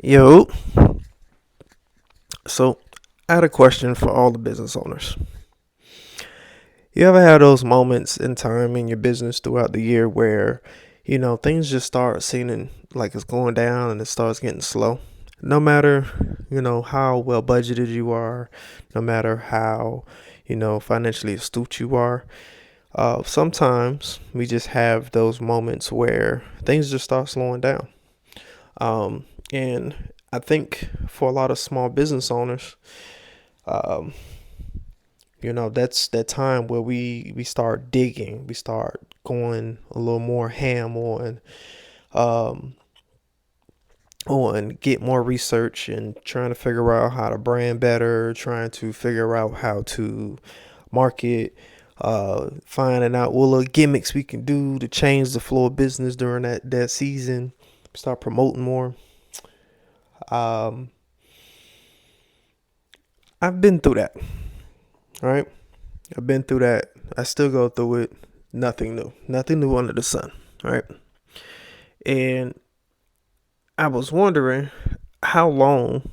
Yo, so I had a question for all the business owners. You ever have those moments in time in your business throughout the year where, things just start seeming like it's going down and it starts getting slow? No matter, how well budgeted you are, no matter how, financially astute you are, sometimes we just have those moments where things just start slowing down. And I think for a lot of small business owners, um, that's that time where we start digging, we start going a little more ham um, on get more research and trying to figure out how to brand better, trying to figure out how to market, finding out what little gimmicks we can do to change the flow of business during that season, start promoting more. Um, I've been through that, right? I've been through that. I still go through it. Nothing new under the sun, right? And I was wondering how long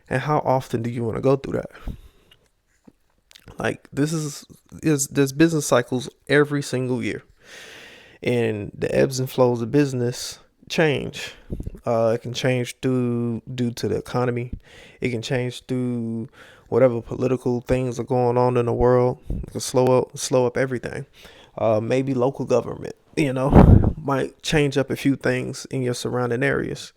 and how often do you want to go through that? Like this is there's business cycles every single year, and the ebbs and flows of business change. It can change due to the economy. It can change through whatever political things are going on in the world. It can slow up everything. Maybe local government, might change up a few things in your surrounding areas.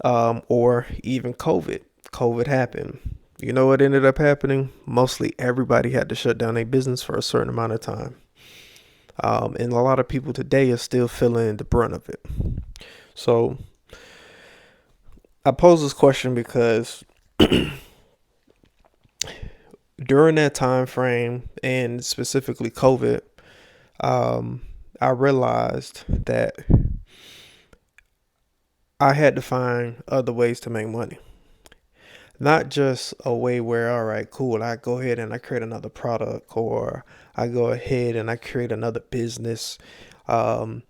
Or even COVID. COVID happened. You know what ended up happening? Mostly everybody had to shut down their business for a certain amount of time. And a lot of people today are still feeling the brunt of it. So I pose this question because during that time frame and specifically COVID, um, I realized that I had to find other ways to make money. Not just a way where, all right, cool, I go ahead and I create another product, or I go ahead and I create another business, um,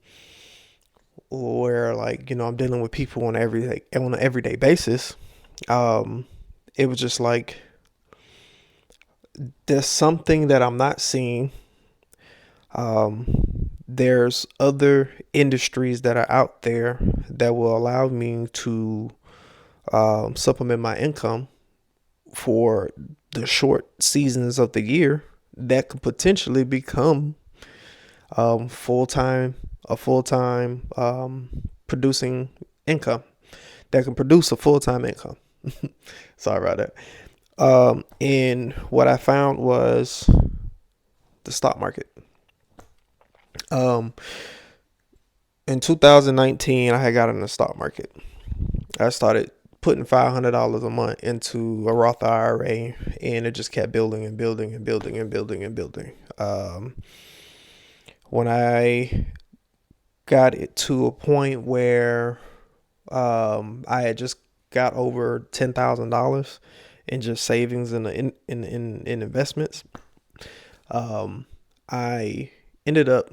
where, like, I'm dealing with people on an everyday basis. Um, it was just like there's something that I'm not seeing. There's other industries that are out there that will allow me to supplement my income for the short seasons of the year that could potentially become full time a full time producing income that can produce a full time income. Sorry about that. And what I found was the stock market. Um, in 2019, I had got in the stock market. I started putting $500 a month into a Roth IRA, and it just kept building and building and building and building and building. When I got it to a point where I had just got over $10,000 in just savings and in investments, um, I ended up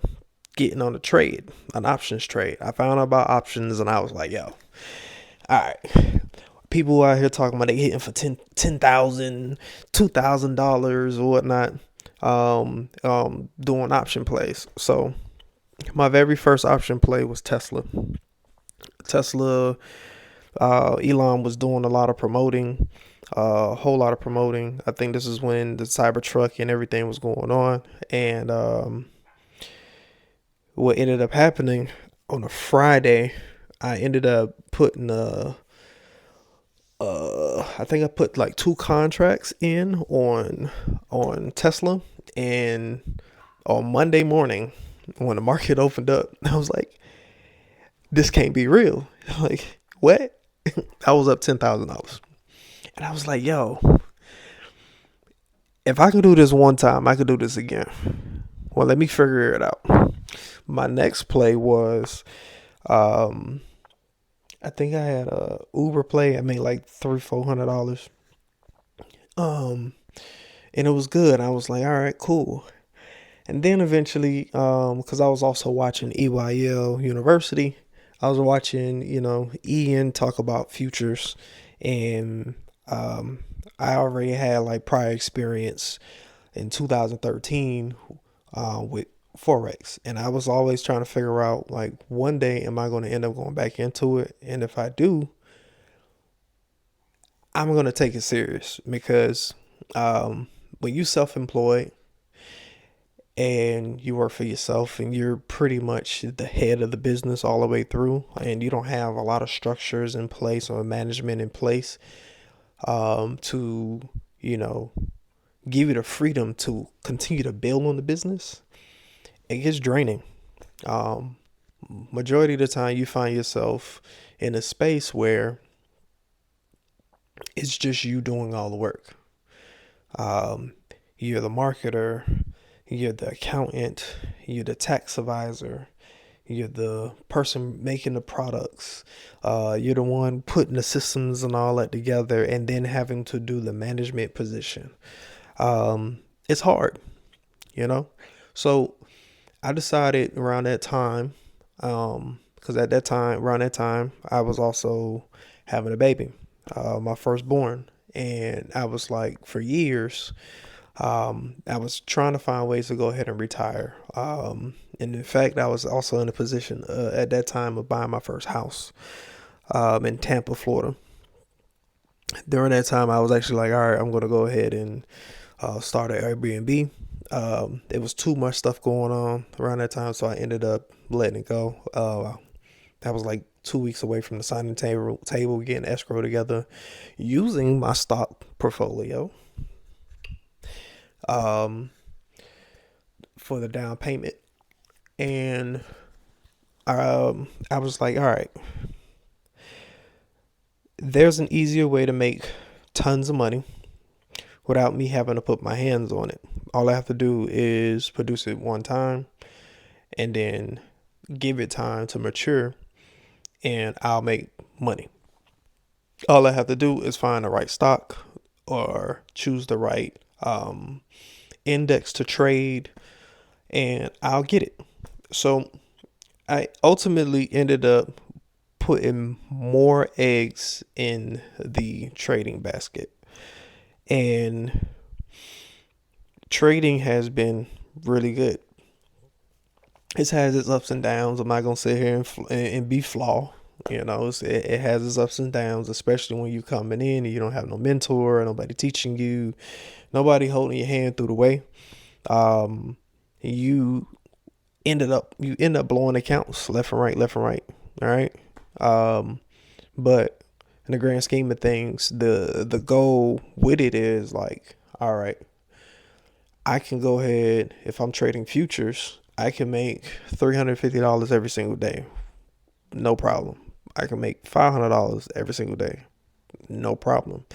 getting on a trade, an options trade. I found out about options and I was like, yo, all right. People out here talking about they hitting for 10,000, $2,000 or whatnot, doing option plays. So my very first option play was Tesla. Tesla, Elon was doing a lot of promoting, a whole lot of promoting. I think this is when the Cybertruck and everything was going on. And what ended up happening on a Friday, I ended up putting I think I put like two contracts in on Tesla, and on Monday morning when the market opened up, I was like, this can't be real. Like, what? I was up $10,000. And I was like, yo, if I could do this one time, I could do this again. Well, let me figure it out. My next play was, um, I think I had a Uber play. I made like $300-400. Um, and it was good. I was like, all right, cool. And then eventually, because I was also watching EYL University, I was watching, Ian talk about futures, and um, I already had like prior experience in 2013 with Forex. And I was always trying to figure out, like, one day, am I going to end up going back into it? And if I do, I'm going to take it serious because when you self-employed and you work for yourself and you're pretty much the head of the business all the way through, and you don't have a lot of structures in place or management in place to, you know, give you the freedom to continue to build on the business, it gets draining. Um, Majority of the time, you find yourself in a space where it's just you doing all the work. Um, you're the marketer, you're the accountant, you're the tax advisor, you're the person making the products, you're the one putting the systems and all that together, and then having to do the management position. It's hard, you know? So I decided around that time, because at that time, around that time, I was also having a baby, my firstborn. And I was like, for years, I was trying to find ways to go ahead and retire. And in fact, I was also in a position at that time of buying my first house in Tampa, Florida. During that time, I was actually like, all right, I'm going to go ahead and start an Airbnb. There was too much stuff going on around that time, so I ended up letting it go. That was like 2 weeks away from the signing table getting escrow together, using my stock portfolio um, for the down payment. And I was like, all right, there's an easier way to make tons of money without me having to put my hands on it. All I have to do is produce it one time and then give it time to mature, and I'll make money. All I have to do is find the right stock or choose the right index to trade, and I'll get it. So I ultimately ended up putting more eggs in the trading basket. And trading has been really good. It has its ups and downs. I'm not gonna sit here and be flawed. It has its ups and downs, especially when you coming in and you don't have no mentor, nobody teaching you, nobody holding your hand through the way. Um, you you end up blowing accounts left and right, left and right. All right. Um, but in the grand scheme of things, the goal with it is like, all right, I can go ahead, if I'm trading futures, I can make $350 every single day. No problem. I can make $500 every single day. No problem.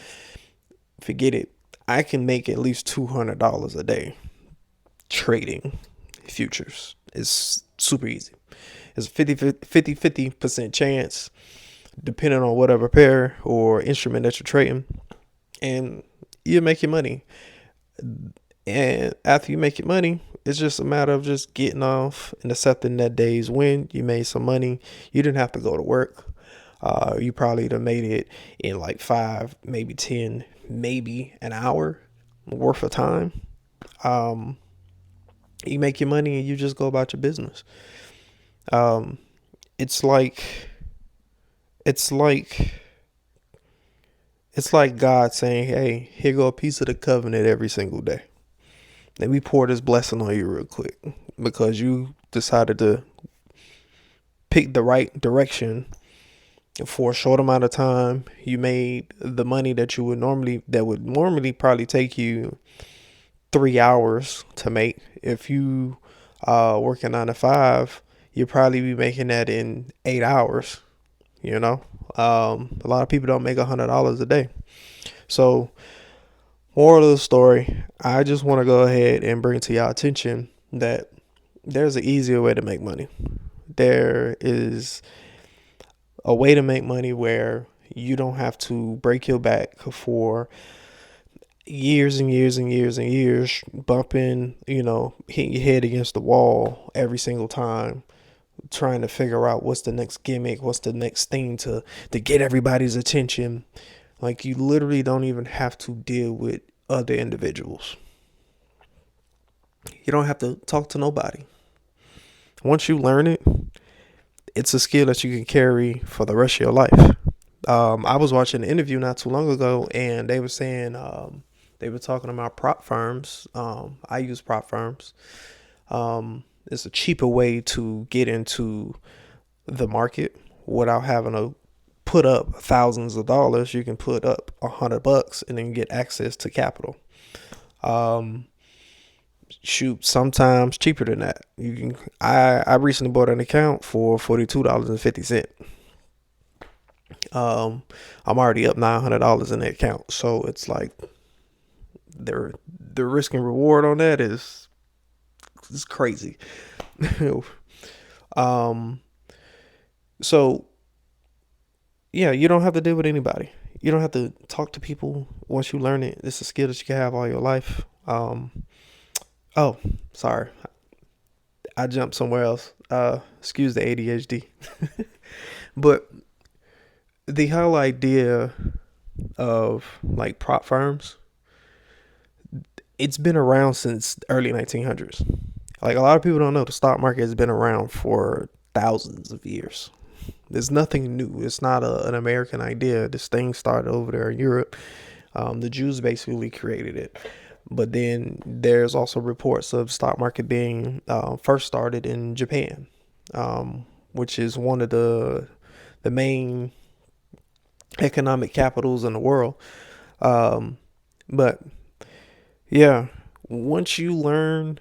Forget it. I can make at least $200 a day trading futures. It's super easy. It's a 50% chance, depending on whatever pair or instrument that you're trading, and you make your money. And after you make your money, it's just a matter of just getting off and accepting that day's win. You made some money. You didn't have to go to work. You probably done made it in like 5, maybe 10, maybe an hour worth of time. Um, you make your money and you just go about your business. Um, it's like it's like it's like God saying, "Hey, here go a piece of the covenant every single day. Let me pour this blessing on you real quick because you decided to pick the right direction for a short amount of time. You made the money that would normally probably take you 3 hours to make. If you work a 9 to 5, you'll probably be making that in 8 hours. You know, a lot of people don't make $100 a day. So, moral of the story, I just want to go ahead and bring to your attention that there's an easier way to make money. There is a way to make money where you don't have to break your back for years and years and years and years, bumping, hitting your head against the wall every single time, trying to figure out what's the next gimmick, what's the next thing to get everybody's attention. Like, you literally don't even have to deal with other individuals. You don't have to talk to nobody. Once you learn it, it's a skill that you can carry for the rest of your life. I was watching an interview not too long ago, and they were saying they were talking about prop firms. I use prop firms. It's a cheaper way to get into the market without having to put up thousands of dollars. You can put up $100 and then get access to capital. Shoot, sometimes cheaper than that. You can. I recently bought an account for $42.50. I'm already up $900 in the account, so it's like the risk and reward on that is crazy. um, so yeah, you don't have to deal with anybody. You don't have to talk to people once you learn it. It's a skill that you can have all your life. Oh, sorry, I jumped somewhere else. Excuse the ADHD. But the whole idea of like prop firms, it's been around since the early 1900s. Like, a lot of people don't know, the stock market has been around for thousands of years. There's nothing new. It's not an American idea. This thing started over there in Europe. The Jews basically created it. But then there's also reports of stock market being first started in Japan, which is one of the main economic capitals in the world. But yeah, once you learn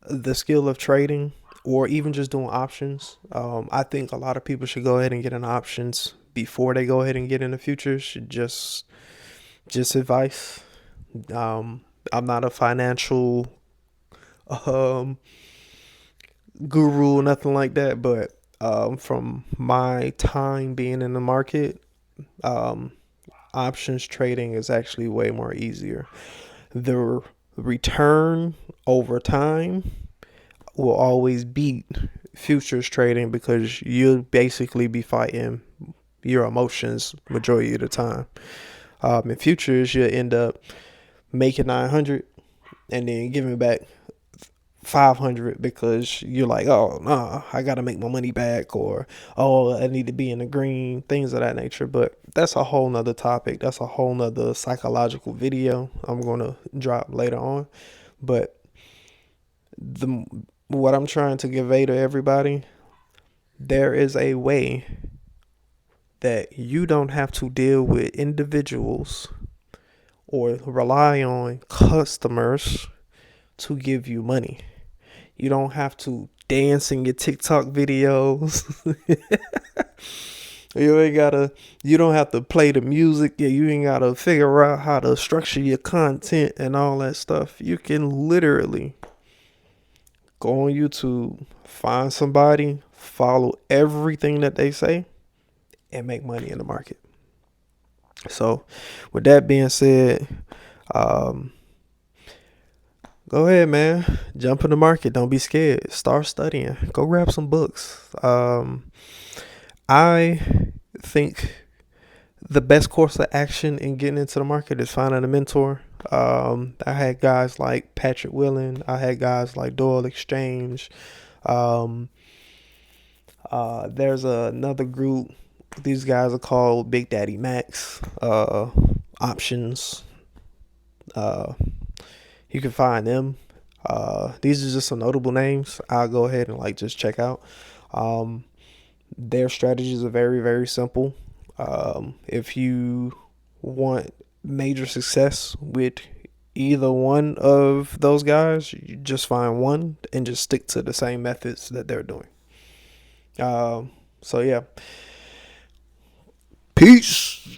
the skill of trading or even just doing options, I think a lot of people should go ahead and get in options before they go ahead and get in the futures. Just advice. I'm not a financial um, guru or nothing like that, but from my time being in the market, um, options trading is actually way more easier. The return over time will always beat futures trading because you'll basically be fighting your emotions majority of the time. In futures, you'll end up making 900 and then giving back 500 because you're like, oh, nah, I gotta make my money back, or oh, I need to be in the green, things of that nature. But that's a whole nother topic. That's a whole nother psychological video I'm gonna drop later on. But the what I'm trying to convey to everybody, there is a way that you don't have to deal with individuals or rely on customers to give you money. You don't have to dance in your TikTok videos. You don't have to play the music. Yeah, you ain't gotta figure out how to structure your content and all that stuff. You can literally go on YouTube, find somebody, follow everything that they say, and make money in the market. So, with that being said, um, go ahead, man. Jump in the market. Don't be scared. Start studying. Go grab some books. I think the best course of action in getting into the market is finding a mentor. I had guys like Patrick Willen. I had guys like Doyle Exchange. Um, there's another group. These guys are called Big Daddy Max. Options. Uh, you can find them. These are just some notable names. I'll go ahead and like just check out. Their strategies are very, very simple. If you want major success with either one of those guys, you just find one and just stick to the same methods that they're doing. So yeah, peace.